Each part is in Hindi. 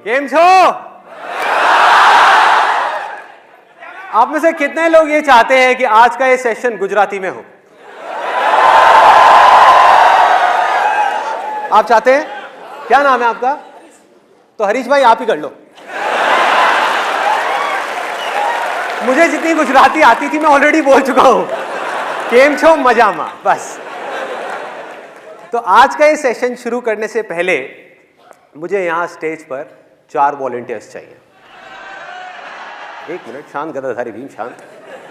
केम छो? आप में से कितने लोग ये चाहते हैं कि आज का ये सेशन गुजराती में हो? आप चाहते हैं? क्या नाम है आपका? तो हरीश भाई आप ही कर लो। मुझे जितनी गुजराती आती थी मैं ऑलरेडी बोल चुका हूं। केम छो मजामा, बस। तो आज का ये सेशन शुरू करने से पहले मुझे यहां स्टेज पर 4 वॉलंटियर्स चाहिए। 1 मिनट, शांत गदाधारी भीम, शांत।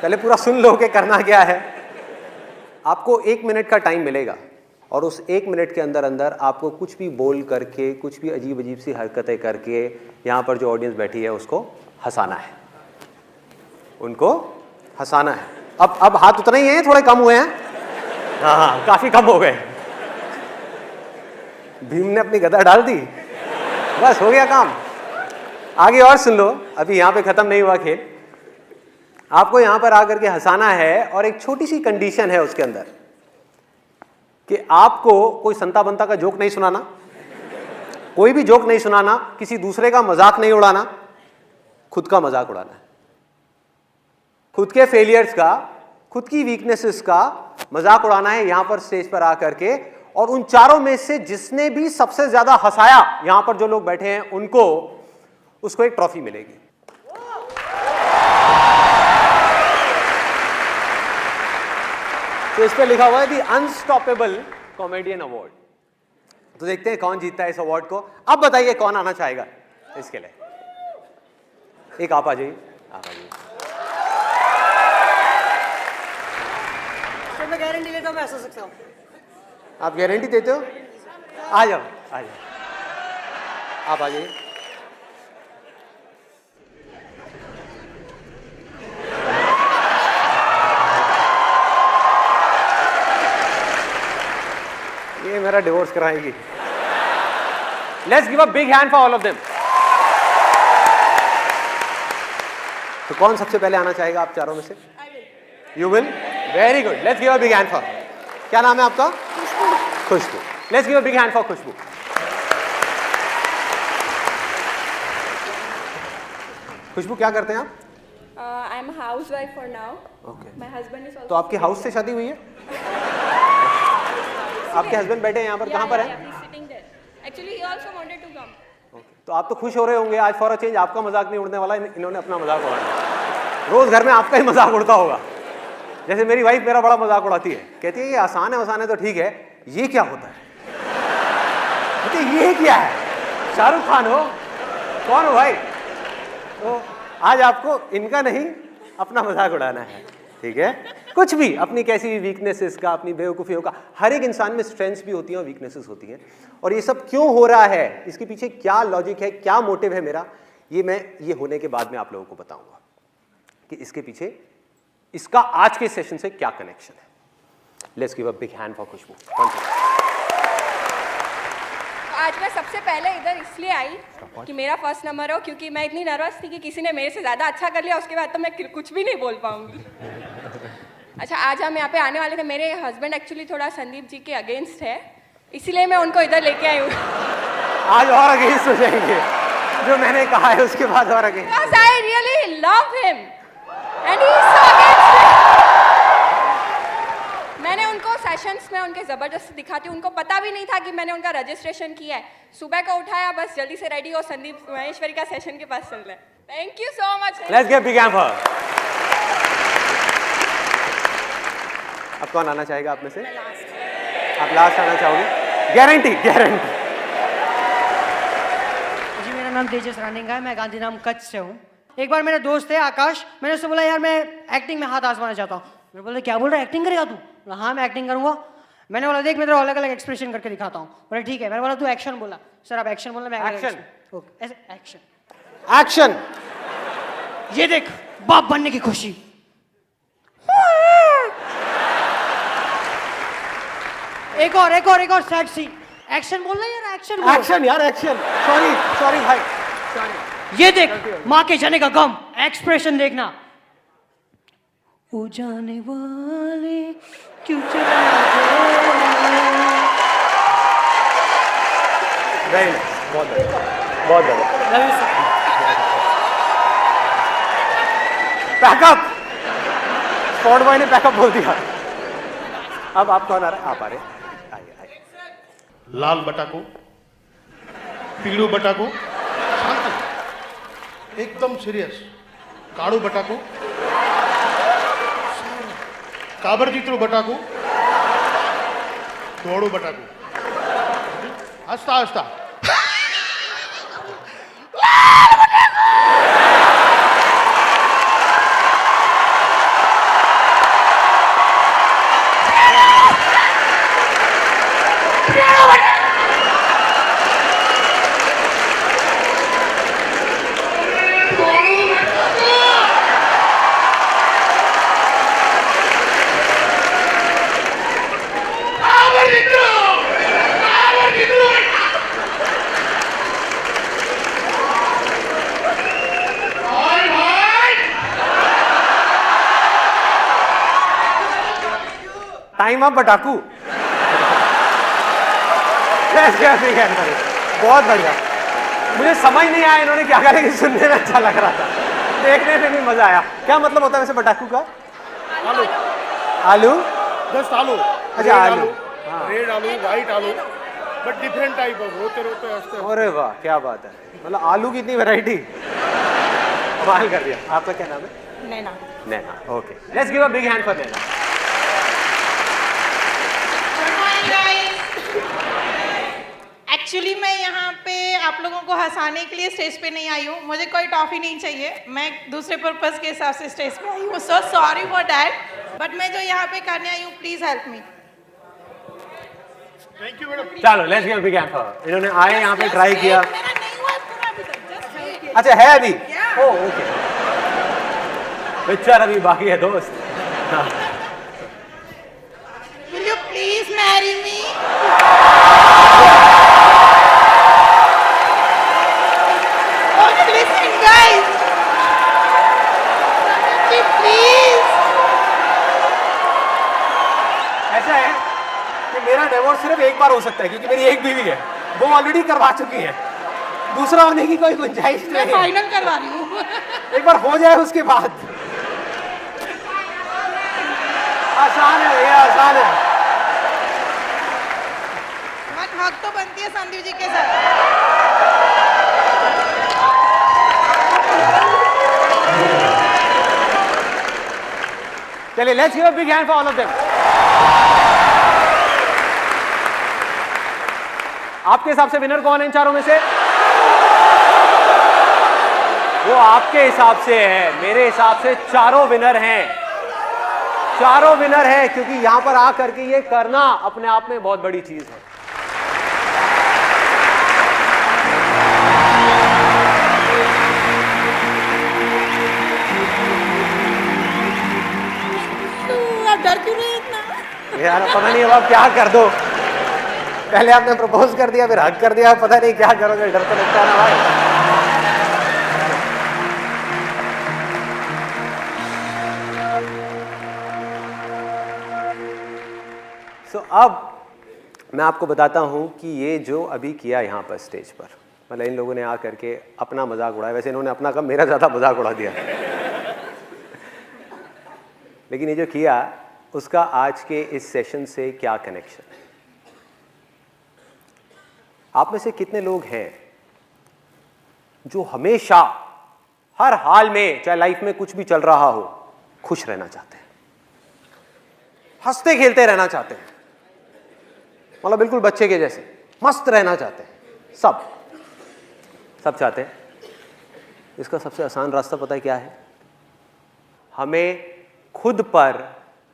पहले पूरा सुन लो कि करना क्या है। आपको 1 मिनट का टाइम मिलेगा और उस 1 मिनट के अंदर अंदर आपको कुछ भी बोल करके, कुछ भी अजीब अजीब सी हरकतें करके यहाँ पर जो ऑडियंस बैठी है उसको हंसाना है, उनको हंसाना है। अब हाथ उतना ही है, थोड़े कम हुए हैं? हाँ, काफी कम हो गए। भीम ने अपनी गदा डाल दी, बस हो गया काम। आगे और सुन लो, अभी यहाँ पे खत्म नहीं हुआ खेल। आपको यहाँ पर आकर के हंसाना है और एक छोटी सी कंडीशन है उसके अंदर कि आपको कोई संता बनता का जोक नहीं सुनाना, कोई भी जोक नहीं सुनाना, किसी दूसरे का मजाक नहीं उड़ाना, खुद का मजाक उड़ाना है। खुद के फेलियर्स का, खुद की वीकनेसेस का मजाक उड़ाना है यहां पर स्टेज पर आकर के। और उन चारों में से जिसने भी सबसे ज्यादा हंसाया, यहां पर जो लोग बैठे हैं उनको, उसको एक ट्रॉफी मिलेगी। तो इस पे लिखा हुआ है द अनस्टॉपेबल कॉमेडियन अवार्ड। तो देखते हैं कौन जीतता है इस अवार्ड को। अब बताइए कौन आना चाहेगा इसके लिए? एक आप आ जाइए, आप आ जाइए। मैं गारंटी लेता हूं मैं हंस सकता हूं। आप गारंटी देते हो? आ जाओ, आ जाओ, आप आ जाइए। ये मेरा डिवोर्स कराएगी। Let's give a big hand for all of them. तो कौन सबसे पहले आना चाहेगा आप चारों में से? You will? Very good, let's give a big hand for. क्या नाम है आपका? Khushboo. Let's give a big hand for Khushboo. Khushboo क्या करते हैं आप? I am housewife for now. Okay. My husband is also. तो आपकी हाउस से शादी हुई है? आपके हस्बैंड बैठे हैं यहाँ पर? कहाँ पर है? Actually he also wanted to come. तो आप तो खुश हो रहे होंगे आज। फॉर अ चेंज आपका मजाक नहीं उड़ने वाला, इन्होंने अपना मजाक उड़ाया। रोज घर में आपका ही मजाक उड़ता होगा। जैसे मेरी वाइफ मेरा बड़ा मजाक उड़ाती है, कहती है ये आसान है तो ठीक है, ये क्या होता है? कहती है ये क्या है? शाहरुख खान हो? कौन हो भाई? तो आज आपको इनका नहीं अपना मजाक उड़ाना है, ठीक है? कुछ भी, अपनी कैसी भी वीकनेसेस का, अपनी बेवकूफ़ियों का। हर एक इंसान में स्ट्रेंथ्स भी होती हैं और वीकनेसेस होती हैं। और ये सब क्यों हो रहा है, इसके पीछे क्या लॉजिक है, क्या मोटिव है मेरा, ये होने के बाद में आप लोगों को बताऊंगा कि इसके पीछे इसका आज के सेशन से क्या कनेक्शन है। Let's give a big hand for Khushboo. आज मैं सबसे पहले इधर इसलिए आई कि मेरा फर्स्ट नंबर हो, क्योंकि मैं इतनी नर्वस थी कि किसी ने मेरे से ज़्यादा अच्छा कर लिया, उसके बाद तो मैं कुछ भी नहीं बोल पाऊंगी। अच्छा, आज हम यहाँ पे आने वाले थे। मेरे हस्बैंड एक्चुअली थोड़ा संदीप जी के अगेंस्ट है, इसीलिए मैं उनको इधर लेके आई हूँ। आज और अगेंस्ट हो जाएंगे, जो मैंने कहा है उसके बाद और against. Because I really love him and he is so against me. मैंने उनको सेशंस में उनके जबरदस्ती दिखाती हूँ। उनको पता भी नहीं था कि मैंने उनका रजिस्ट्रेशन किया है। सुबह को उठाया, बस जल्दी से रेडी हो, संदीप महेश्वरी का सेशन के पास चल रहे हैं। Thank you so much. Let's give big hand for. अब कौन आना चाहेगा आप में से? आप लास्ट आना चाहोगे? Guarantee, guarantee. जी, मेरा नाम तेजस रानिंगा है, मैं गांधीधाम कच्छ से हूँ। एक बार मेरा दोस्त है आकाश, मैंने उससे बोला यार मैं एक्टिंग में हाथ आजमाना चाहता हूँ। मैं बोला क्या बोल रहा है, एक्टिंग करेगा तू? बोला हाँ मैं एक्टिंग करूँगा। मैंने बोला देख मैं तेरा अलग अलग एक्सप्रेशन करके दिखाता हूँ। बोला ठीक है। मैंने बोला तू एक्शन बोला। सर आप एक्शन बोलना, मैं एक्शन। ओके, ऐसे एक्शन। एक्शन। ये देख बाप बनने की खुशी। एक और सैड सीन। एक्शन बोलना यार, एक्शन बोल। एक्शन यार, एक्शन। सॉरी भाई, सॉरी। ये देख माँ के जाने का गम, एक्सप्रेशन देखना। ओ जाने वाले क्यों चला गया। बहुत बढ़िया, बहुत बढ़िया। Love you sir. Pack up, spot boy ने पैकअप बोल दिया। अब आप कौन आ रहा है? आप आ रहे हैं, आइए आइए। लाल बटाकू, पीळू बटाकू, शांत, एकदम सिरियस, काळू बटाकू, काबरचित्रू बटाकू, धोळू बटाकू, हसता हसता, टाइम अप बटाकू। बहुत बढ़िया। मुझे समझ नहीं आया इन्होंने क्या कहा, लेकिन सुनने में अच्छा लग रहा था, देखने में भी मजा आया। क्या मतलब होता है वैसे बटाकू का? आलू, आलू, जस्ट आलू, अच्छा आलू, रेड आलू, व्हाइट आलू, बट डिफरेंट टाइप ऑफ, रोते रोते हंसते। अरे वाह क्या बात है, मतलब आलू की इतनी वैरायटी, कमाल कर दिया। आपका क्या नाम है? Naina. Naina, okay, let's give a big hand for Naina. Actually मैं यहाँ पे आप लोगों को हंसाने के लिए स्टेज पे नहीं आई हूँ, मुझे कोई टॉफी नहीं चाहिए, मैं दूसरे पर्पस के हिसाब से स्टेज पे आई हूँ, so sorry for that, but मैं जो यहाँ पे करने आई हूँ, please help me. Thank you madam. चलो let's give a big hand for. इन्होंने आए यहाँ पे ट्राई किया। मेरा नहीं हुआ पूरा अभी तक, just wait। अच्छा है अभी? ओह ओके, पिक्चर अभी बाकी है दोस्त। हाँ। Will you please marry me? Oh, listen guys, please। ऐसा है कि मेरा डिवोर्स सिर्फ एक बार हो सकता है, क्योंकि मेरी एक बीवी है, वो ऑलरेडी करवा चुकी है, दूसरा होने की कोई गुंजाइश मैं नहीं है। फाइनल करवा रही हूँ। एक बार हो जाए उसके बाद। आसान है, ये आसान है। मत हक तो बनती है संदीप जी के साथ। चलिए let's give a big hand for all of them. आपके हिसाब से विनर कौन है इन चारों में से? वो आपके हिसाब से है, मेरे हिसाब से चारों विनर हैं, चारों विनर हैं, क्योंकि यहां पर आकर के ये करना अपने आप में बहुत बड़ी चीज है। आप डर क्यों रहे इतना? यार पता नहीं अब आप क्या कर दो, पहले आपने प्रपोज कर दिया, फिर हक कर दिया, पता नहीं क्या करोगे, डर तो लगता है ना भाई। अब मैं आपको बताता हूं कि ये जो अभी किया यहाँ पर स्टेज पर, मतलब इन लोगों ने आ करके अपना मजाक उड़ाया, वैसे इन्होंने अपना कम मेरा ज़्यादा मजाक उड़ा दिया लेकिन ये जो किया उसका आज के इस सेशन से क्या कनेक्शन है? आप में से कितने लोग हैं जो हमेशा हर हाल में, चाहे लाइफ में कुछ भी चल रहा हो, खुश रहना चाहते हैं, हंसते खेलते रहना चाहते हैं, मतलब बिल्कुल बच्चे के जैसे मस्त रहना चाहते हैं? सब चाहते हैं। इसका सबसे आसान रास्ता पता है क्या है? हमें खुद पर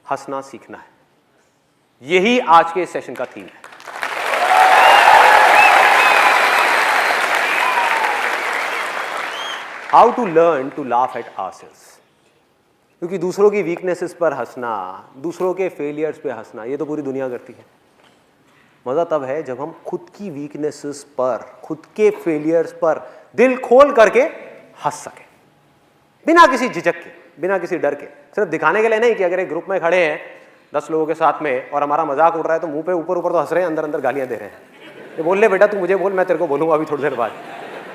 हंसना सीखना है। यही आज के सेशन का थीम है। How to learn to laugh at ourselves. क्योंकि दूसरों की वीकनेसेस पर हंसना, दूसरों के फेलियर्स पे हंसना, ये तो पूरी दुनिया करती है। मजा तब है जब हम खुद की वीकनेसेस पर, खुद के फेलियर्स पर दिल खोल करके हंस सके, बिना किसी झिझक के, बिना किसी डर के। सिर्फ दिखाने के लिए नहीं कि अगर एक ग्रुप में खड़े हैं 10 लोगों के साथ में और हमारा मजाक उड़ रहा है तो मुंह पे ऊपर ऊपर तो हंस रहे हैं, अंदर अंदर गालियां दे रहे हैं। ये बोल ले बेटा, तू मुझे बोल, मैं तेरे को बोलूंगा अभी थोड़ी देर बाद।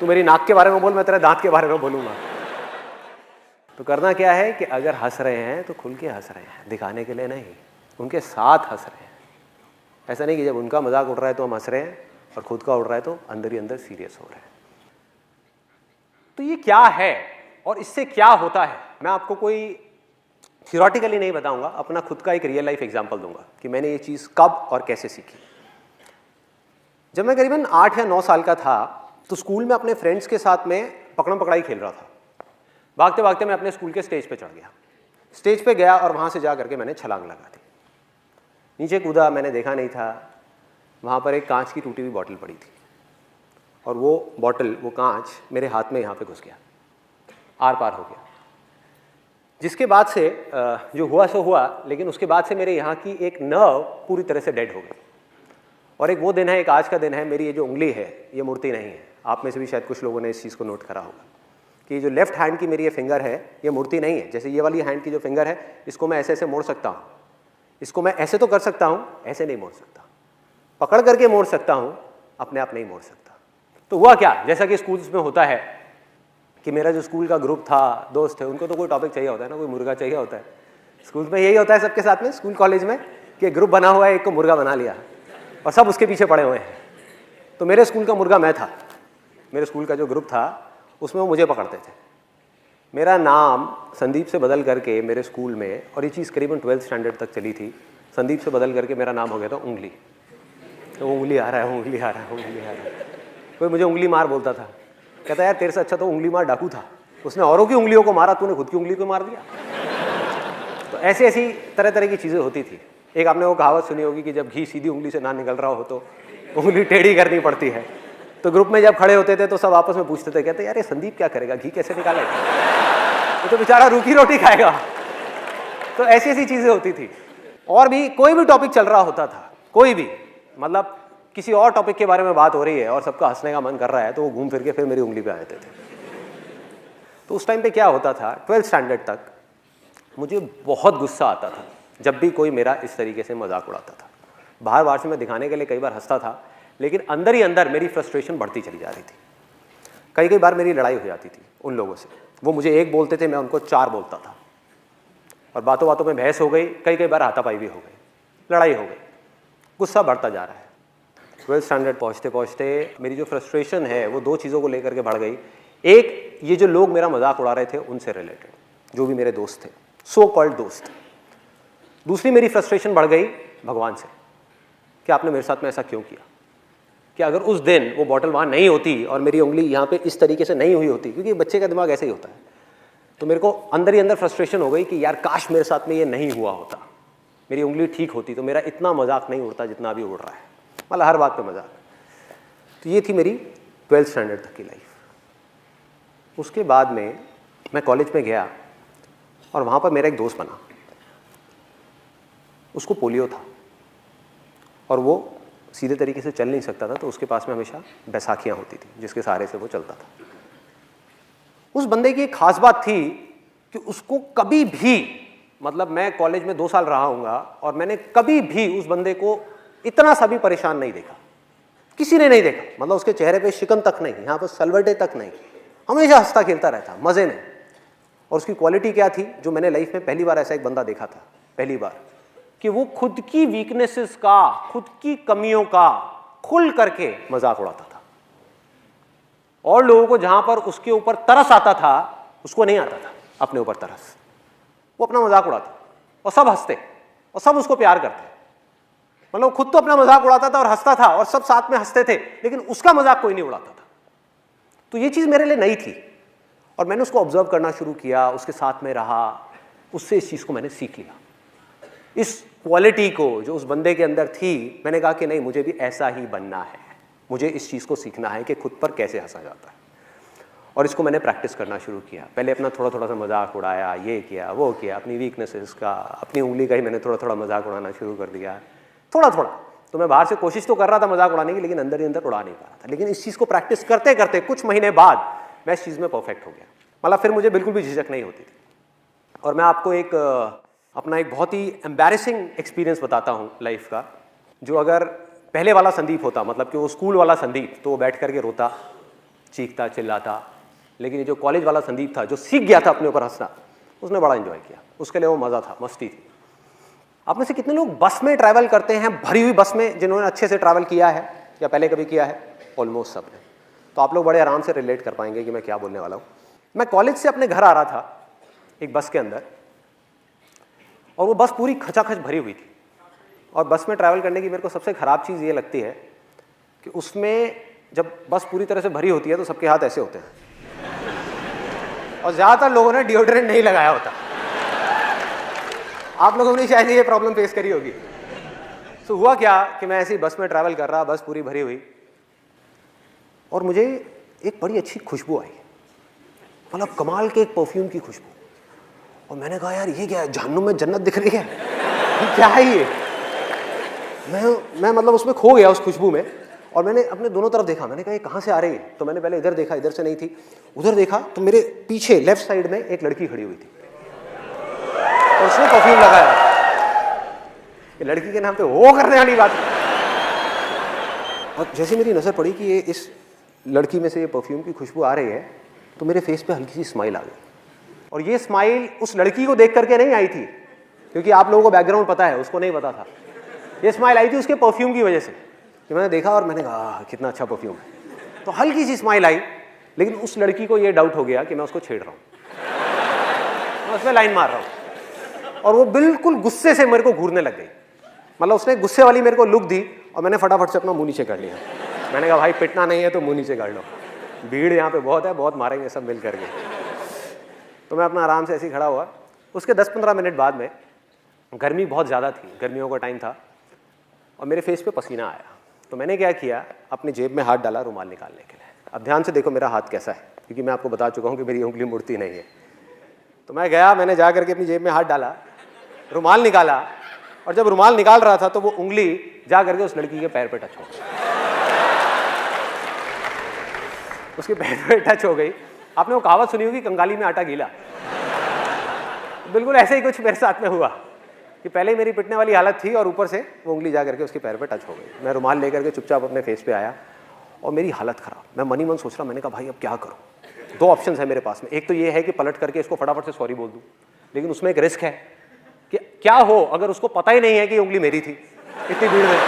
तू मेरी नाक के बारे में बोल, मैं तेरे दांत के बारे में बोलूँगा। तो करना क्या है कि अगर हंस रहे हैं तो खुल के हंस रहे हैं, दिखाने के लिए नहीं, उनके साथ हंस रहे हैं। ऐसा नहीं कि जब उनका मजाक उड़ रहा है तो हम हंस रहे हैं और खुद का उड़ रहा है तो अंदर ही अंदर सीरियस हो रहे हैं। तो ये क्या है और इससे क्या होता है, मैं आपको कोई थियोरेटिकली नहीं बताऊंगा, अपना खुद का एक रियल लाइफ एग्जांपल दूंगा कि मैंने ये चीज़ कब और कैसे सीखी। जब मैं करीबन 8 या 9 साल का था तो स्कूल में अपने फ्रेंड्स के साथ में पकड़म पकड़ाई खेल रहा था। भागते भागते मैं अपने स्कूल के स्टेज पे चढ़ गया। स्टेज पे गया और वहाँ से जा करके मैंने छलांग लगा दी। नीचे कूदा, मैंने देखा नहीं था, वहाँ पर एक कांच की टूटी हुई बॉटल पड़ी थी और वो बॉटल, वो कांच मेरे हाथ में यहाँ पे घुस गया, आर पार हो गया। जिसके बाद से जो हुआ सो हुआ, लेकिन उसके बाद से मेरे यहाँ की एक नर्व पूरी तरह से डेड हो गई। और एक वो दिन है, एक आज का दिन है, मेरी ये जो उंगली है ये मुड़ती नहीं है। आप में से भी शायद कुछ लोगों ने इस चीज़ को नोट करा होगा कि जो लेफ्ट हैंड की मेरी ये फिंगर है ये मुड़ती नहीं है। जैसे ये वाली हैंड की जो फिंगर है इसको मैं ऐसे ऐसे मोड़ सकता हूँ, इसको मैं ऐसे तो कर सकता हूँ, ऐसे नहीं मोड़ सकता। पकड़ करके मोड़ सकता हूँ, अपने आप नहीं मोड़ सकता। तो हुआ क्या, जैसा कि स्कूल्स में होता है कि मेरा जो स्कूल का ग्रुप था, दोस्त थे, उनको तो कोई टॉपिक चाहिए होता है ना, कोई मुर्गा चाहिए होता है। स्कूल में यही होता है सबके साथ में, स्कूल कॉलेज में, कि ग्रुप बना हुआ है, एक को मुर्गा बना लिया और सब उसके पीछे पड़े हुए हैं। तो मेरे स्कूल का मुर्गा मैं था। मेरे स्कूल का जो ग्रुप था उसमें वो मुझे पकड़ते थे। मेरा नाम संदीप से बदल करके मेरे स्कूल में, और ये चीज़ करीबन 12th स्टैंडर्ड तक चली थी, संदीप से बदल करके मेरा नाम हो गया था उंगली। तो वो उंगली आ रहा है, उंगली आ रहा है, उंगली आ रहा है। कोई मुझे उंगली मार बोलता था, कहता यार तेरे से अच्छा तो उंगली मार डाकू था, उसने औरों की उंगलियों को मारा, तूने खुद की उंगली को मार दिया। तो ऐसी ऐसी तरह तरह की चीज़ें होती थी। एक आपने वो कहावत सुनी होगी कि जब घी सीधी उंगली से ना निकल रहा हो तो उंगली टेढ़ी करनी पड़ती है। तो ग्रुप में जब खड़े होते थे तो सब आपस में पूछते थे, कहते यार ये संदीप क्या करेगा, घी कैसे निकालेगा, ये तो बेचारा रूखी रोटी खाएगा। तो ऐसी ऐसी चीज़ें होती थी। और भी कोई भी टॉपिक चल रहा होता था, कोई भी, मतलब किसी और टॉपिक के बारे में बात हो रही है और सबका हंसने का मन कर रहा है, तो वो घूम फिर के फिर मेरी उंगली पे आ जाते थे। तो उस टाइम पे क्या होता था, 12th स्टैंडर्ड तक मुझे बहुत गुस्सा आता था जब भी कोई मेरा इस तरीके से मजाक उड़ाता था। बाहर बाहर से मैं दिखाने के लिए कई बार हंसता था, लेकिन अंदर ही अंदर मेरी फ्रस्ट्रेशन बढ़ती चली जा रही थी। कई कई बार मेरी लड़ाई हो जाती थी उन लोगों से। वो मुझे एक बोलते थे, मैं उनको 4 बोलता था, और बातों बातों में बहस हो गई, कई कई बार हाथापाई भी हो गई, लड़ाई हो गई, गुस्सा बढ़ता जा रहा है। 12th स्टैंडर्ड पहुँचते पहुँचते मेरी जो फ्रस्ट्रेशन है वो 2 चीज़ों को लेकर के बढ़ गई। एक, ये जो लोग मेरा मजाक उड़ा रहे थे उनसे रिलेटेड, जो भी मेरे दोस्त थे, सो कॉल्ड दोस्त। दूसरी मेरी फ्रस्ट्रेशन बढ़ गई भगवान से, कि आपने मेरे साथ में ऐसा क्यों किया, कि अगर उस दिन वो बॉटल वहाँ नहीं होती और मेरी उंगली यहाँ पे इस तरीके से नहीं हुई होती, क्योंकि बच्चे का दिमाग ऐसे ही होता है, तो मेरे को अंदर ही अंदर फ्रस्ट्रेशन हो गई कि यार काश मेरे साथ में ये नहीं हुआ होता, मेरी उंगली ठीक होती तो मेरा इतना मजाक नहीं उड़ता जितना अभी उड़ रहा है, मतलब हर बात पे मजाक। तो ये थी मेरी 12th स्टैंडर्ड तक की लाइफ। उसके बाद में मैं कॉलेज में गया और वहाँ पर मेरा एक दोस्त बना, उसको पोलियो था और वो सीधे तरीके से चल नहीं सकता था, तो उसके पास में हमेशा बैसाखियाँ होती थी जिसके सहारे से वो चलता था। उस बंदे की एक खास बात थी कि उसको कभी भी, मतलब मैं कॉलेज में 2 साल रहा हूँगा और मैंने कभी भी उस बंदे को इतना सा भी परेशान नहीं देखा, किसी ने नहीं देखा, मतलब उसके चेहरे पे शिकन तक नहीं, यहाँ पर सलवटे तक नहीं, हमेशा हंसता खेलता रहता मज़े में। और उसकी क्वालिटी क्या थी, जो मैंने लाइफ में पहली बार ऐसा एक बंदा देखा था, पहली बार, कि वो खुद की वीकनेसेस का, खुद की कमियों का खुल करके मजाक उड़ाता था। और लोगों को जहां पर उसके ऊपर तरस आता था, उसको नहीं आता था अपने ऊपर तरस। वो अपना मजाक उड़ाता और सब हंसते और सब उसको प्यार करते। मतलब खुद तो अपना मजाक उड़ाता था और हंसता था और सब साथ में हंसते थे, लेकिन उसका मजाक कोई नहीं उड़ाता था। तो ये चीज़ मेरे लिए नई थी और मैंने उसको ऑब्जर्व करना शुरू किया, उसके साथ में रहा, उससे इस चीज़ को मैंने सीख लिया। इस क्वालिटी को जो उस बंदे के अंदर थी, मैंने कहा कि नहीं, मुझे भी ऐसा ही बनना है, मुझे इस चीज़ को सीखना है कि खुद पर कैसे हंसा जाता है। और इसको मैंने प्रैक्टिस करना शुरू किया। पहले अपना थोड़ा थोड़ा सा मजाक उड़ाया, ये किया वो किया, अपनी वीकनेसेस का, अपनी उंगली का ही मैंने थोड़ा थोड़ा मजाक उड़ाना शुरू कर दिया, थोड़ा थोड़ा। तो मैं बाहर से कोशिश तो कर रहा था मजाक उड़ाने की, लेकिन अंदर ही अंदर उड़ा नहीं पा रहा था। लेकिन इस चीज़ को प्रैक्टिस करते करते कुछ महीने बाद मैं इस चीज़ में परफेक्ट हो गया। मतलब फिर मुझे बिल्कुल भी झिझक नहीं होती थी। और मैं आपको एक अपना एक बहुत ही एम्बैरेसिंग एक्सपीरियंस बताता हूँ लाइफ का, जो अगर पहले वाला संदीप होता, मतलब कि वो स्कूल वाला संदीप, तो वो बैठ करके रोता, चीखता चिल्लाता। लेकिन ये जो कॉलेज वाला संदीप था, जो सीख गया था अपने ऊपर हंसना, उसने बड़ा एंजॉय किया, उसके लिए वो मज़ा था, मस्ती थी। आप में से कितने लोग बस में ट्रैवल करते हैं, भरी हुई बस में, जिन्होंने अच्छे से ट्रैवल किया है या पहले कभी किया है? ऑलमोस्ट सब ने। तो आप लोग बड़े आराम से रिलेट कर पाएंगे कि मैं क्या बोलने वाला हूँ। मैं कॉलेज से अपने घर आ रहा था एक बस के अंदर, और वो बस पूरी खचाखच भरी हुई थी। और बस में ट्रैवल करने की मेरे को सबसे ख़राब चीज़ ये लगती है कि उसमें जब बस पूरी तरह से भरी होती है तो सबके हाथ ऐसे होते हैं, और ज़्यादातर लोगों ने डिओड्रेंट नहीं लगाया होता। आप लोगों ने शायद ये प्रॉब्लम फेस करी होगी। तो हुआ क्या कि मैं ऐसी बस में ट्रैवल कर रहा, बस पूरी भरी हुई, और मुझे एक बड़ी अच्छी खुशबू आई, मतलब कमाल के एक परफ्यूम की खुशबू। और मैंने कहा यार ये क्या है, जहन्नुम में जन्नत दिख रही है, ये क्या है ये? मैं मतलब उसमें खो गया, उस खुशबू में। और मैंने अपने दोनों तरफ देखा, मैंने कहा ये कहाँ से आ रही है? तो मैंने पहले इधर देखा, इधर से नहीं थी। उधर देखा तो मेरे पीछे लेफ्ट साइड में एक लड़की खड़ी हुई थी, और उसने परफ्यूम लगाया। ये लड़की के नाम पे वो करने वाली बात। और जैसे मेरी नज़र पड़ी कि ये इस लड़की में से ये परफ्यूम की खुशबू आ रही है, तो मेरे फेस पे हल्की सी स्माइल आ गई। और ये स्माइल उस लड़की को देख करके नहीं आई थी, क्योंकि आप लोगों को बैकग्राउंड पता है, उसको नहीं पता था। ये स्माइल आई थी उसके परफ्यूम की वजह से, कि मैंने देखा और मैंने कहा कितना अच्छा परफ्यूम है। तो हल्की सी स्माइल आई, लेकिन उस लड़की को ये डाउट हो गया कि मैं उसको छेड़ रहा हूँ, मैं उसमें लाइन मार रहा हूँ। और वो बिल्कुल गुस्से से मेरे को घूरने लग गई, मतलब उसने गुस्से वाली मेरे को लुक दी, और मैंने फटाफट से अपना मुंह नीचे कर लिया। मैंने कहा भाई पिटना नहीं है तो मुंह नीचे कर लो, भीड़ यहाँ पे बहुत है, बहुत मारेंगे सब मिल करके। तो मैं अपना आराम से ऐसे ही खड़ा हुआ। उसके 10-15 मिनट बाद में, गर्मी बहुत ज़्यादा थी, गर्मियों का टाइम था, और मेरे फेस पे पसीना आया। तो मैंने क्या किया, अपनी जेब में हाथ डाला रुमाल निकालने के लिए। अब ध्यान से देखो मेरा हाथ कैसा है, क्योंकि मैं आपको बता चुका हूँ कि मेरी उंगली मुड़ती नहीं है। तो मैं गया, मैंने जा करके अपनी जेब में हाथ डाला, रुमाल निकाला, और जब रुमाल निकाल रहा था तो वो उंगली जा करके उस लड़की के पैर पे टच हो गई। उसके पैर पे टच हो गई। आपने वो कहावत सुनी होगी, कंगाली में आटा गीला। बिल्कुल ऐसे ही कुछ मेरे साथ में हुआ कि पहले ही मेरी पिटने वाली हालत थी, और ऊपर से वो उंगली जा करके उसके पैर पे टच हो गई। मैं रुमाल लेकर के चुपचाप अपने फेस पे आया, और मेरी हालत ख़राब। मैं मन ही मन सोच रहा, मैंने कहा भाई अब क्या करूँ? 2 ऑप्शन है मेरे पास में। एक तो ये है कि पलट करके इसको फटाफट से सॉरी बोल दूँ, लेकिन उसमें एक रिस्क है कि क्या हो अगर उसको पता ही नहीं है कि उंगली मेरी थी इतनी भीड़ में।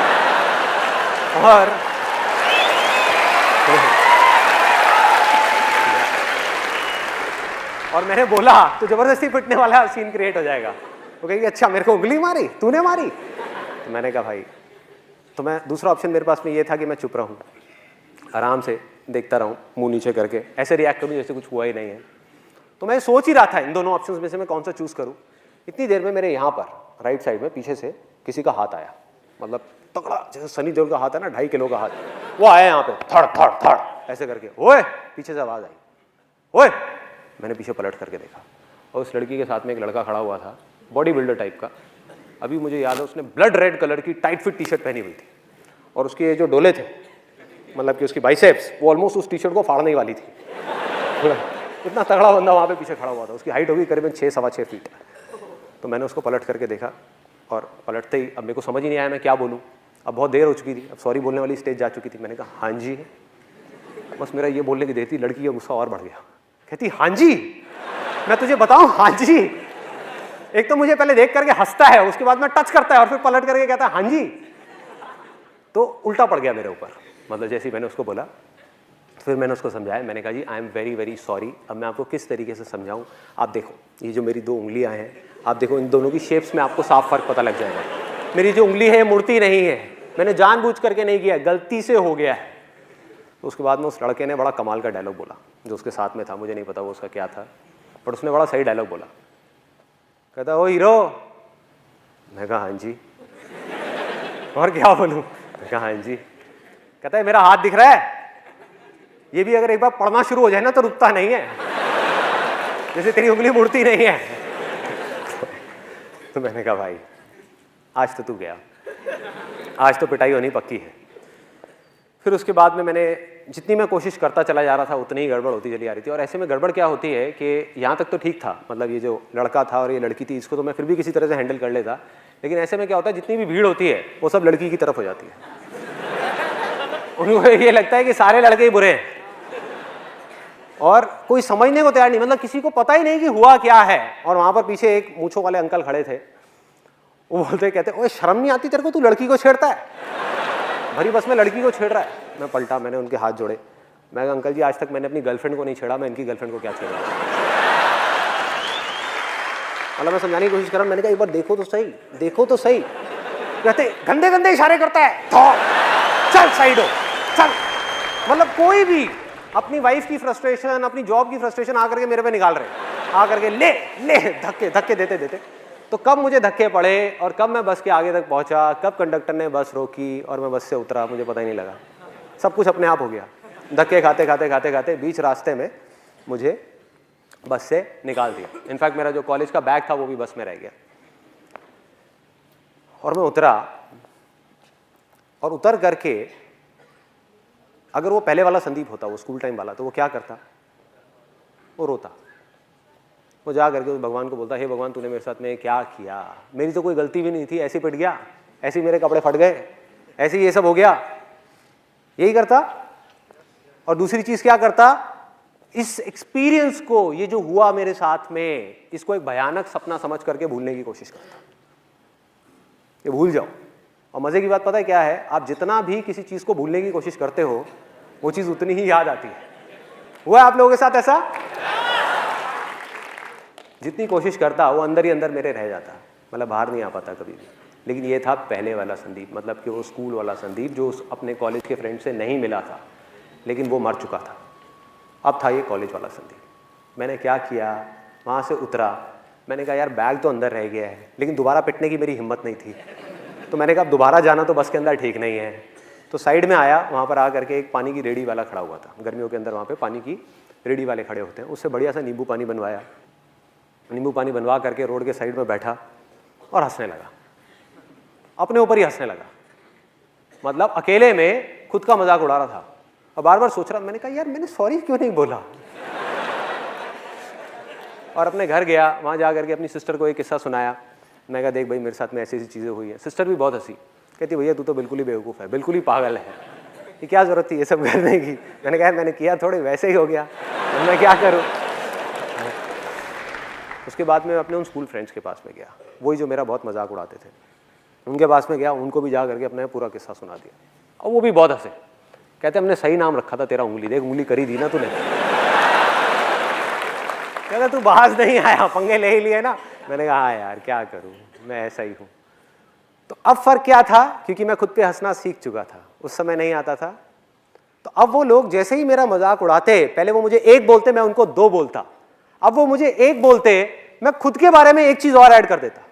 और मैंने बोला तो जबरदस्ती पिटने वाला सीन क्रिएट हो जाएगा। वो कहेगी अच्छा मेरे को उंगली मारी, तूने मारी? तो मैंने कहा भाई, तो मैं दूसरा ऑप्शन मेरे पास में ये था कि मैं चुप रहूं, आराम से देखता रहूं, मुंह नीचे करके ऐसे रिएक्ट करूं जैसे कुछ हुआ ही नहीं है। तो मैं सोच ही रहा था इन दोनों ऑप्शंस में से मैं कौन सा चूज करूं। इतनी देर में मेरे यहाँ पर राइट साइड में पीछे से किसी का हाथ आया, मतलब तगड़ा, जैसे सनी देओल का हाथ है ना, 2.5 किलो का हाथ, वो आया यहाँ पे, थड़ थड़ थड़ ऐसे करके। ओए, पीछे से आवाज आई, ओए। मैंने पीछे पलट करके देखा, और उस लड़की के साथ में एक लड़का खड़ा हुआ था, बॉडी बिल्डर टाइप का। अभी मुझे याद है उसने ब्लड रेड कलर की टाइट फिट टी शर्ट पहनी हुई थी, और उसके जो डोले थे, मतलब कि उसकी बाइसेप्स, वो ऑलमोस्ट उस टी शर्ट को फाड़ने वाली थी। इतना तगड़ा बंदा वहाँ पे पीछे खड़ा हुआ था। उसकी हाइट होगी करीबन 6-6.25 फीट। तो मैंने उसको पलट करके देखा, और पलटते ही अब मेरे को समझ ही नहीं आया मैं क्या बोलूँ। अब बहुत देर हो चुकी थी, अब सॉरी बोलने वाली स्टेज जा चुकी थी। मैंने कहा हाँ जी। बस मेरा ये बोलने की देर थी, लड़की का गुस्सा और बढ़ गया। कहती हाँ जी, मैं तुझे बताऊँ हाँ जी। एक तो मुझे पहले देख करके हंसता है, उसके बाद में टच करता है, और फिर पलट करके कहता है हाँ जी। तो उल्टा पड़ गया मेरे ऊपर, मतलब जैसे ही मैंने उसको बोला। फिर मैंने उसको समझाया, मैंने कहा जी I am very very sorry. अब मैं आपको किस तरीके से समझाऊं, आप देखो ये जो मेरी 2 उंगलियां हैं, आप देखो इन दोनों की शेप्स में आपको साफ फर्क पता लग जाएगा। मेरी जो उंगली है मुड़ती नहीं है, मैंने जानबूझ करके नहीं किया, गलती से हो गया है। तो उसके बाद में उस लड़के ने बड़ा कमाल का डायलॉग बोला, जो उसके साथ में था, मुझे नहीं पता वो उसका क्या था, बट उसने बड़ा सही डायलॉग बोला। कहता ओ हीरो। मैं कहा हाँ जी। और क्या बोलूँ? मैं कहा हाँ जी। कहता है मेरा हाथ दिख रहा है, ये भी अगर एक बार पढ़ना शुरू हो जाए ना तो रुकता नहीं है, जैसे तेरी उंगली मुड़ती नहीं है। तो मैंने कहा भाई आज तो तू गया, आज तो पिटाई होनी पक्की है। फिर उसके बाद में मैंने जितनी मैं कोशिश करता चला जा रहा था उतनी ही गड़बड़ होती चली आ रही थी। और ऐसे में गड़बड़ क्या होती है कि यहाँ तक तो ठीक था, मतलब ये जो लड़का था और ये लड़की थी, इसको तो मैं फिर भी किसी तरह से हैंडल कर लेता। लेकिन ऐसे में क्या होता है, जितनी भी भीड़ होती है वो सब लड़की की तरफ हो जाती है। उनको ये लगता है कि सारे लड़के ही बुरे हैं, और कोई समझने को तैयार नहीं, मतलब किसी को पता ही नहीं कि हुआ क्या है। और वहां पर पीछे एक मूंछों वाले अंकल खड़े थे, वो बोलते कहते ओए शर्म नहीं आती तेरे को, तू लड़की को छेड़ता है, भरी बस में लड़की को छेड़ रहा है। मैं पलटा, मैंने उनके हाथ जोड़े, मैं कहा अंकल जी आज तक मैंने अपनी गर्लफ्रेंड को नहीं छेड़ा, मैं इनकी गर्लफ्रेंड को क्या छेड़ा। मतलब मैं समझाने की कोशिश कर रहा हूं, मैंने कहा एक बार देखो तो सही, देखो तो सही। कहते गंदे गंदे इशारे करता है, चल साइड हो चल। मतलब कोई भी अपनी वाइफ की फ्रस्ट्रेशन, अपनी जॉब की फ्रस्ट्रेशन आकर के मेरे पे निकाल रहे हैं, आकर के ले ले धक्के धक्के देते देते। तो कब मुझे धक्के पड़े और कब मैं बस के आगे तक पहुंचा, कब कंडक्टर ने बस रोकी और मैं बस से उतरा, मुझे पता ही नहीं लगा। सब कुछ अपने आप हो गया। धक्के खाते खाते खाते खाते बीच रास्ते में मुझे बस से निकाल दिया। इनफैक्ट मेरा जो कॉलेज का बैग था वो भी बस में रह गया। और मैं उतरा, और उतर करके अगर वो पहले वाला संदीप होता, वो स्कूल टाइम वाला, तो वो क्या करता, वो रोता। वो जा करके उस भगवान को बोलता, हे भगवान तूने मेरे साथ में क्या किया, मेरी तो कोई गलती भी नहीं थी, ऐसे पिट गया, ऐसे मेरे कपड़े फट गए, ऐसे ये सब हो गया। यही करता। और दूसरी चीज क्या करता, इस एक्सपीरियंस को, ये जो हुआ मेरे साथ में, इसको एक भयानक सपना समझ करके भूलने की कोशिश करता। ये भूल जाओ। और मजे की बात पता है क्या है, आप जितना भी किसी चीज को भूलने की कोशिश करते हो वो चीज उतनी ही याद आती है। हुआ है आप लोगों के साथ ऐसा? जितनी कोशिश करता वो अंदर ही अंदर मेरे रह जाता, मतलब बाहर नहीं आ पाता कभी भी। लेकिन ये था पहले वाला संदीप, मतलब कि वो स्कूल वाला संदीप जो अपने कॉलेज के फ्रेंड से नहीं मिला था, लेकिन वो मर चुका था। अब था ये कॉलेज वाला संदीप। मैंने क्या किया, वहाँ से उतरा, मैंने कहा यार बैग तो अंदर रह गया है, लेकिन दोबारा पिटने की मेरी हिम्मत नहीं थी। तो मैंने कहा दोबारा जाना तो बस के अंदर ठीक नहीं है। तो साइड में आया, वहाँ पर आ करके एक पानी की रेडी वाला खड़ा हुआ था। गर्मियों के अंदर वहाँ पे पानी की रेडी वाले खड़े होते हैं। उससे बढ़िया सा नींबू पानी बनवाया। नींबू पानी बनवा करके रोड के साइड में बैठा और हंसने लगा, अपने ऊपर ही हंसने लगा। मतलब अकेले में खुद का मजाक उड़ा रहा था और बार बार सोच रहा। मैंने कहा यार मैंने सॉरी क्यों नहीं बोला। और अपने घर गया, वहाँ जा करके अपनी सिस्टर को एक किस्सा सुनाया। मैं कहा देख भाई मेरे साथ में ऐसी ऐसी चीज़ें हुई हैं। सिस्टर भी बहुत हंसी, कहती भैया तू तो बिल्कुल ही बेवकूफ़ है, बिल्कुल ही पागल है, ये क्या ज़रूरत थी ये सब करने की। मैंने कहा मैंने किया थोड़े वैसे ही हो गया, मैं क्या करूँ। उसके बाद मैं अपने उन स्कूल फ्रेंड्स के पास में गया, वही जो मेरा बहुत मजाक उड़ाते थे, उनके पास में गया। उनको भी जा करके अपना पूरा किस्सा सुना दिया और वो भी बहुत हंसे। कहते हमने सही नाम रखा था तेरा, उंगली देख उंगली करी दी ना तूने। कहता तू बाज नहीं आया, पंगे ले ही लिए ना। मैंने कहा हाँ यार क्या करूं, मैं ऐसा ही हूं। तो अब फर्क क्या था, क्योंकि मैं खुद पे हंसना सीख चुका था, उस समय नहीं आता था। तो अब वो लोग जैसे ही मेरा मजाक उड़ाते, पहले वो मुझे एक बोलते मैं उनको दो बोलता, अब वो मुझे एक बोलते मैं खुद के बारे में एक चीज और ऐड कर देता।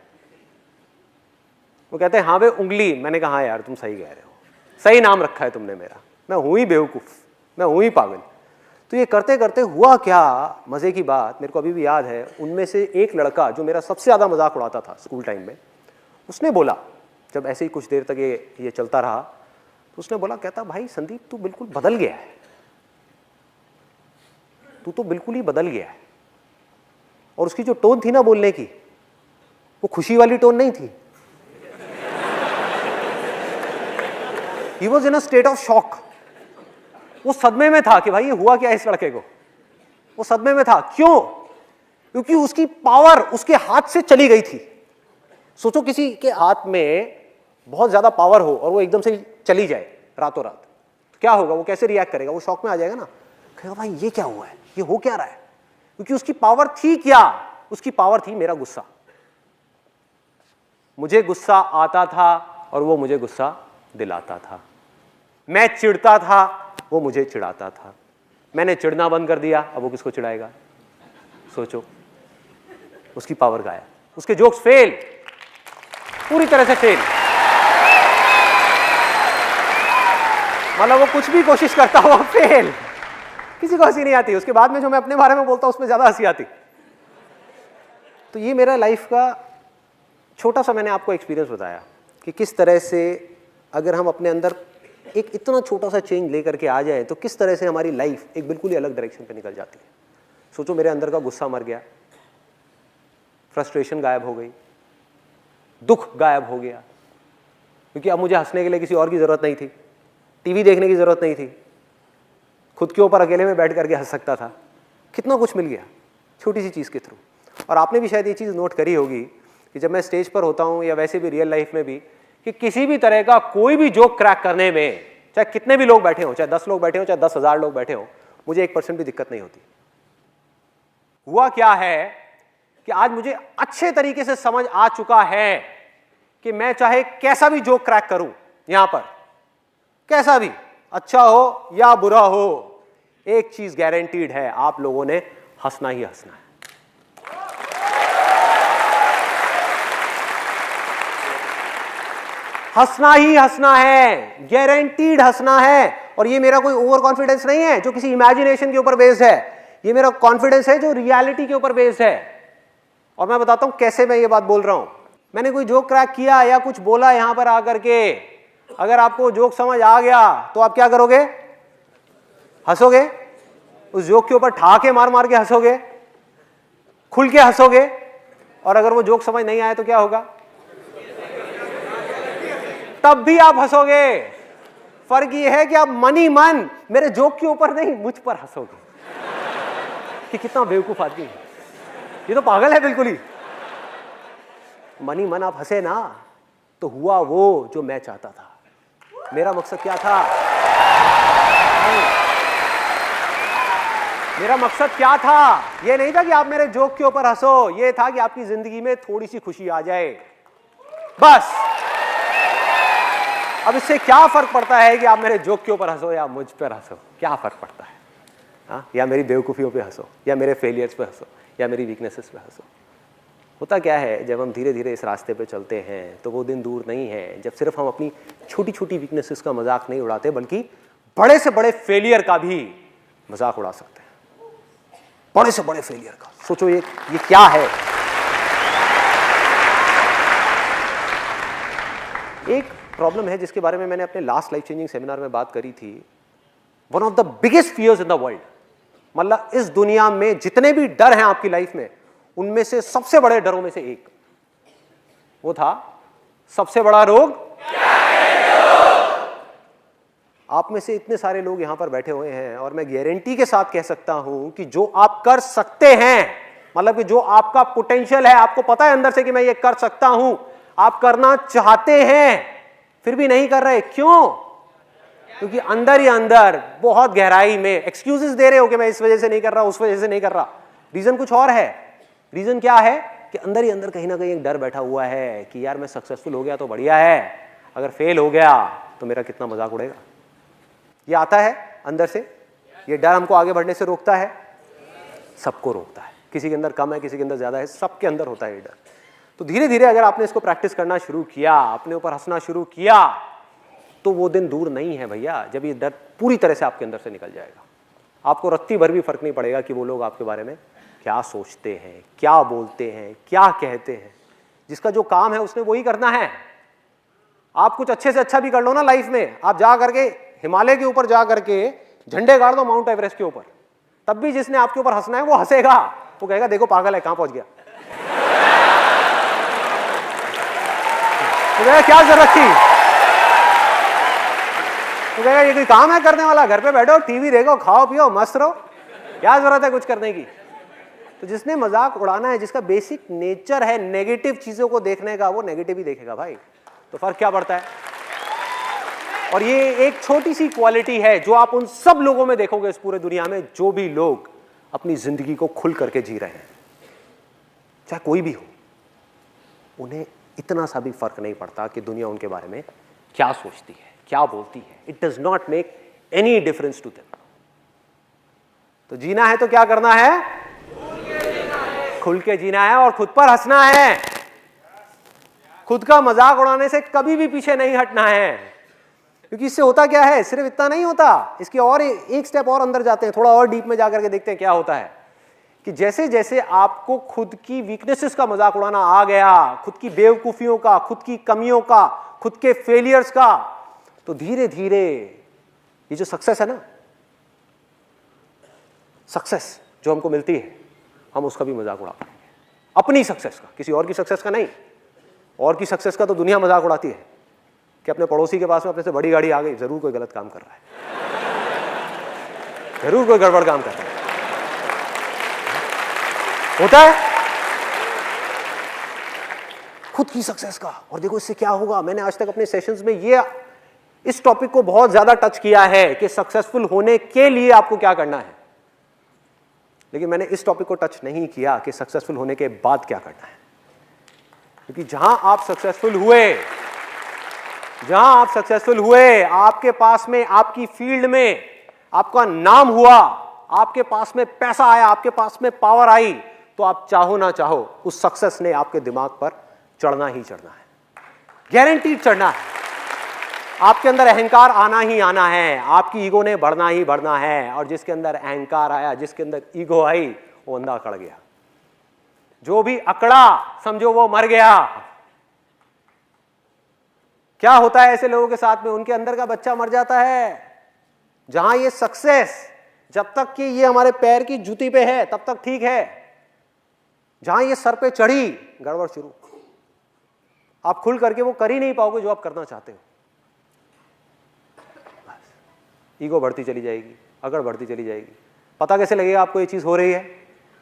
वो कहते हैं हाँ भाई उंगली। मैंने कहा हाँ यार तुम सही कह रहे हो, सही नाम रखा है तुमने मेरा, मैं हूं ही बेवकूफ, मैं हूं ही पागल। तो ये करते करते हुआ क्या, मजे की बात मेरे को अभी भी याद है, उनमें से एक लड़का जो मेरा सबसे ज्यादा मजाक उड़ाता था स्कूल टाइम में, उसने बोला, जब ऐसे ही कुछ देर तक ये चलता रहा, तो उसने बोला, कहता भाई संदीप तू बिल्कुल बदल गया है, तू तो बिल्कुल ही बदल गया है। और उसकी जो टोन थी ना बोलने की, वो खुशी वाली टोन नहीं थी। He was in a state of shock। वो सदमे में था कि भाई ये हुआ क्या इस लड़के को। वो सदमे में था, क्यों? क्योंकि उसकी पावर उसके हाथ से चली गई थी। सोचो किसी के हाथ में बहुत ज्यादा पावर हो और वो एकदम से चली जाए रातों रात, तो क्या होगा, वो कैसे रिएक्ट करेगा? वो शॉक में आ जाएगा ना, कहेगा भाई ये क्या हुआ है, ये हो क्या रहा है। क्योंकि उसकी पावर थी क्या, उसकी पावर थी मेरा गुस्सा। मुझे गुस्सा आता था और वो मुझे गुस्सा दिलाता था। मैं चिढ़ता था, वो मुझे चिढ़ाता था। मैंने चिढ़ना बंद कर दिया, अब वो किसको चिढ़ाएगा? सोचो, उसकी पावर गायब, उसके जोक्स फेल, पूरी तरह से फेल। मतलब वो कुछ भी कोशिश करता हो फेल, किसी को हंसी नहीं आती। उसके बाद में जो मैं अपने बारे में बोलता हूं उसमें ज्यादा हंसी आती। तो ये मेरा लाइफ का छोटा सा मैंने आपको एक्सपीरियंस बताया कि किस तरह से अगर हम अपने अंदर एक इतना छोटा सा चेंज लेकर के आ जाए तो किस तरह से हमारी लाइफ एक बिल्कुल ही अलग डायरेक्शन पे निकल जाती है। सोचो मेरे अंदर का गुस्सा मर गया, फ्रस्ट्रेशन गायब हो गई, दुख गायब हो गया, क्योंकि अब मुझे हंसने के लिए किसी और की जरूरत नहीं थी, टीवी देखने की जरूरत नहीं थी, खुद के ऊपर अकेले में बैठ करके हंस सकता था। कितना कुछ मिल गया छोटी सी चीज़ के थ्रू। और आपने भी शायद ये चीज़ नोट करी होगी कि जब मैं स्टेज पर होता हूँ या वैसे भी रियल लाइफ में भी, कि किसी भी तरह का कोई भी जोक क्रैक करने में, चाहे कितने भी लोग बैठे हों, चाहे 10 लोग बैठे हों, चाहे 10,000 लोग बैठे हों, मुझे 1% भी दिक्कत नहीं होती। हुआ क्या है कि आज मुझे अच्छे तरीके से समझ आ चुका है कि मैं चाहे कैसा भी जोक क्रैक करूं यहां पर, कैसा भी, अच्छा हो या बुरा हो, एक चीज गारंटीड है, आप लोगों ने हंसना ही हंसना है। हंसना ही हंसना है, गारंटीड हंसना है। और ये मेरा कोई ओवर कॉन्फिडेंस नहीं है जो किसी इमेजिनेशन के ऊपर बेस्ड है, ये मेरा कॉन्फिडेंस है जो रियलिटी के ऊपर बेस्ड है। और मैं बताता हूं कैसे मैं ये बात बोल रहा हूं। मैंने कोई जोक क्रैक किया या कुछ बोला यहां पर आकर के, अगर आपको जोक समझ आ गया तो आप क्या करोगे? हंसोगे, उस जोक के ऊपर ठहाके मार मार के हंसोगे, खुल के हंसोगे। और अगर वो जोक समझ नहीं आया तो क्या होगा? तब भी आप हंसोगे। फर्क ये है कि आप मन ही मन मेरे जोक के ऊपर नहीं, मुझ पर हंसोगे कि कितना बेवकूफ आदमी है, ये तो पागल है बिल्कुल ही। मन ही मन आप हंसे ना, तो हुआ वो जो मैं चाहता था। मेरा मकसद क्या था? मेरा मकसद क्या था? ये नहीं था कि आप मेरे जोक के ऊपर हंसो, ये था कि आपकी जिंदगी में थोड़ी सी खुशी आ जाए, बस। अब इससे क्या फर्क पड़ता है कि आप मेरे जोक के ऊपर हंसो या मुझ पर हंसो? क्या फर्क पड़ता है? हाँ, या मेरी बेवकूफियों पे हंसो, या मेरे फेलियर्स पे हंसो, या मेरी वीकनेसेस पे हंसो। होता क्या है, जब हम धीरे धीरे इस रास्ते पे चलते हैं तो वो दिन दूर नहीं है जब सिर्फ हम अपनी छोटी छोटी वीकनेसेस का मजाक नहीं उड़ाते, बल्कि बड़े से बड़े फेलियर का भी मजाक उड़ा सकते हैं। बड़े से बड़े फेलियर का सोचो, ये क्या है? एक प्रॉब्लम है जिसके बारे में मैंने अपने लास्ट लाइफ चेंजिंग सेमिनार में बात करी थी। One of the biggest fears in the world, मतलब इस दुनिया में जितने भी डर हैं आपकी लाइफ में, उनमें से सबसे बड़े डरों में से एक वो था, सबसे बड़ा रोग। आप में से इतने सारे लोग यहां पर बैठे हुए हैं और मैं गारंटी के साथ कह सकता हूं कि जो आप कर सकते हैं, मतलब कि जो आपका पोटेंशियल है, आपको पता है अंदर से कि मैं ये कर सकता हूं, आप करना चाहते हैं फिर भी नहीं कर रहे। क्यों? क्योंकि अंदर ही अंदर बहुत गहराई में एक्सक्यूजेस दे रहे हो कि मैं इस वजह से नहीं कर रहा, उस वजह से नहीं कर रहा। रीजन कुछ और है। रीजन क्या है कि अंदर ही अंदर कहीं ना कहीं एक डर बैठा हुआ है कि यार मैं सक्सेसफुल हो गया तो बढ़िया है, अगर फेल हो गया तो मेरा कितना मजाक उड़ेगा। ये आता है अंदर से, ये डर हमको आगे बढ़ने से रोकता है, सबको रोकता है। किसी के अंदर कम है, किसी के अंदर ज्यादा है, सबके अंदर होता है ये डर। तो धीरे धीरे अगर आपने इसको प्रैक्टिस करना शुरू किया, अपने ऊपर हंसना शुरू किया, तो वो दिन दूर नहीं है भैया जब ये डर पूरी तरह से आपके अंदर से निकल जाएगा। आपको रत्ती भर भी फर्क नहीं पड़ेगा कि वो लोग आपके बारे में क्या सोचते हैं, क्या बोलते हैं, क्या कहते हैं। जिसका जो काम है उसने वही करना है। आप कुछ अच्छे से अच्छा भी कर लो ना लाइफ में, आप जा करके हिमालय के ऊपर जा करके झंडे गाड़ दो माउंट एवरेस्ट के ऊपर, तब भी जिसने आपके ऊपर हंसना है वो हंसेगा, वो कहेगा देखो पागल है, कहां पहुंच गया। तो कहेगा क्या जरूरत थी, तो कहेगा ये कोई काम है करने वाला, घर पे बैठो, टीवी देखो, खाओ पियो, मस्त रहो, क्या जरूरत है कुछ करने की। तो जिसने मजाक उड़ाना है, जिसका बेसिक नेचर है नेगेटिव चीजों को देखने का, वो नेगेटिव ही देखेगा भाई। तो फर्क क्या पड़ता है? और ये एक छोटी सी क्वालिटी है जो आप उन सब लोगों में देखोगे इस पूरे दुनिया में, जो भी लोग अपनी जिंदगी को खुल करके जी रहे हैं, चाहे कोई भी हो, उन्हें इतना सा भी फर्क नहीं पड़ता कि दुनिया उनके बारे में क्या सोचती है, क्या बोलती है। It does not make any difference to them. तो जीना है तो क्या करना है? खुल के जीना है और खुद पर हंसना है। खुद का मजाक उड़ाने से कभी भी पीछे नहीं हटना है, क्योंकि इससे होता क्या है, सिर्फ इतना नहीं होता, इसके और एक स्टेप और अंदर जाते हैं, थोड़ा और डीप में जाकर के देखते हैं क्या होता है। कि जैसे जैसे आपको खुद की वीकनेसेस का मजाक उड़ाना आ गया, खुद की बेवकूफियों का, खुद की कमियों का, खुद के फेलियर्स का, तो धीरे धीरे ये जो सक्सेस है ना, सक्सेस जो हमको मिलती है, हम उसका भी मजाक उड़ा पाएंगे। अपनी सक्सेस का, किसी और की सक्सेस का नहीं। और की सक्सेस का तो दुनिया मजाक उड़ाती है कि अपने पड़ोसी के पास में अपने से बड़ी गाड़ी आ गई, जरूर कोई गलत काम कर रहा है, जरूर कोई गड़बड़ काम कर रहा है। होता है खुद की सक्सेस का। और देखो इससे क्या होगा, मैंने आज तक अपने सेशंस में ये इस टॉपिक को बहुत ज्यादा टच किया है कि सक्सेसफुल होने के लिए आपको क्या करना है, लेकिन मैंने इस टॉपिक को टच नहीं किया कि सक्सेसफुल होने के बाद क्या करना है। क्योंकि जहां आप सक्सेसफुल हुए, आपके पास में, आपकी फील्ड में आपका नाम हुआ, आपके पास में पैसा आया, आपके पास में पावर आई, तो आप चाहो ना चाहो उस सक्सेस ने आपके दिमाग पर चढ़ना ही चढ़ना है, गारंटीड चढ़ना है। आपके अंदर अहंकार आना ही आना है, आपकी ईगो ने बढ़ना ही बढ़ना है, और जिसके अंदर अहंकार आया, जिसके अंदर ईगो आई, वो अंधा अकड़ गया। जो भी अकड़ा समझो वो मर गया। क्या होता है ऐसे लोगों के साथ में, उनके अंदर का बच्चा मर जाता है। जहां ये सक्सेस, जब तक कि ये हमारे पैर की जूती पे है तब तक ठीक है, जहां ये सर पे चढ़ी, गड़बड़ शुरू। आप खुल करके वो कर ही नहीं पाओगे जो आप करना चाहते हो। ईगो बढ़ती चली जाएगी, अकड़ बढ़ती चली जाएगी। पता कैसे लगेगा आपको ये चीज हो रही है?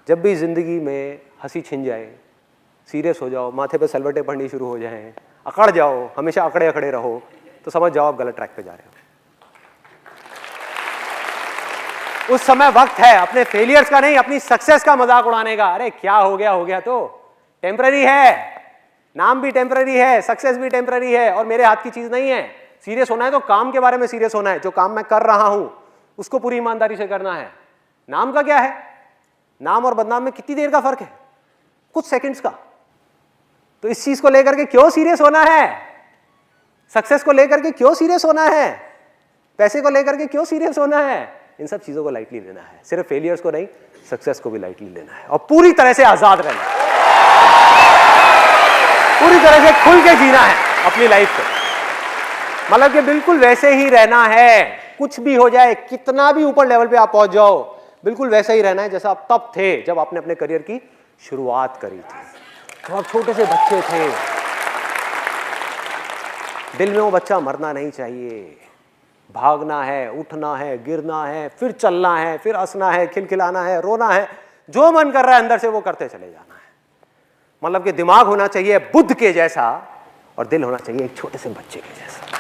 जब भी जिंदगी में हंसी छिन जाए, सीरियस हो जाओ, माथे पे सलवटें पड़नी शुरू हो जाएं, अकड़ जाओ, हमेशा अकड़े अकड़े रहो, तो समझ जाओ आप गलत ट्रैक पे जा रहे हो। उस समय वक्त है अपने फेलियर्स का नहीं, अपनी सक्सेस का मजाक उड़ाने का। अरे क्या हो गया तो टेम्पररी है, नाम भी टेम्पररी है, सक्सेस भी टेम्पररी है, और मेरे हाथ की चीज नहीं है। सीरियस होना है तो काम के बारे में सीरियस होना है। जो काम मैं कर रहा हूं उसको पूरी ईमानदारी से करना है। नाम का क्या है? नाम और बदनाम में कितनी देर का फर्क है? कुछ सेकंड्स का। तो इस चीज को लेकर के क्यों सीरियस होना है? सक्सेस को लेकर के क्यों सीरियस होना है? पैसे को लेकर के क्यों सीरियस होना है? इन सब चीजों को लाइटली लेना है। सिर्फ फेलियर्स को नहीं, सक्सेस को भी लाइटली लेना है, और पूरी तरह से आजाद रहना है, पूरी तरह से खुल के जीना है अपनी लाइफ को। मतलब कि बिल्कुल वैसे ही रहना है, कुछ भी हो जाए, कितना भी ऊपर लेवल पे आप पहुंच जाओ, बिल्कुल वैसा ही रहना है जैसा आप तब थे जब आपने अपने करियर की शुरुआत करी थी, जब आप छोटे से बच्चे थे। दिल में वो बच्चा मरना नहीं चाहिए। भागना है, उठना है, गिरना है, फिर चलना है, फिर हंसना है, खिलखिलाना है, रोना है, जो मन कर रहा है अंदर से वो करते चले जाना है। मतलब कि दिमाग होना चाहिए बुद्ध के जैसा, और दिल होना चाहिए एक छोटे से बच्चे के जैसा।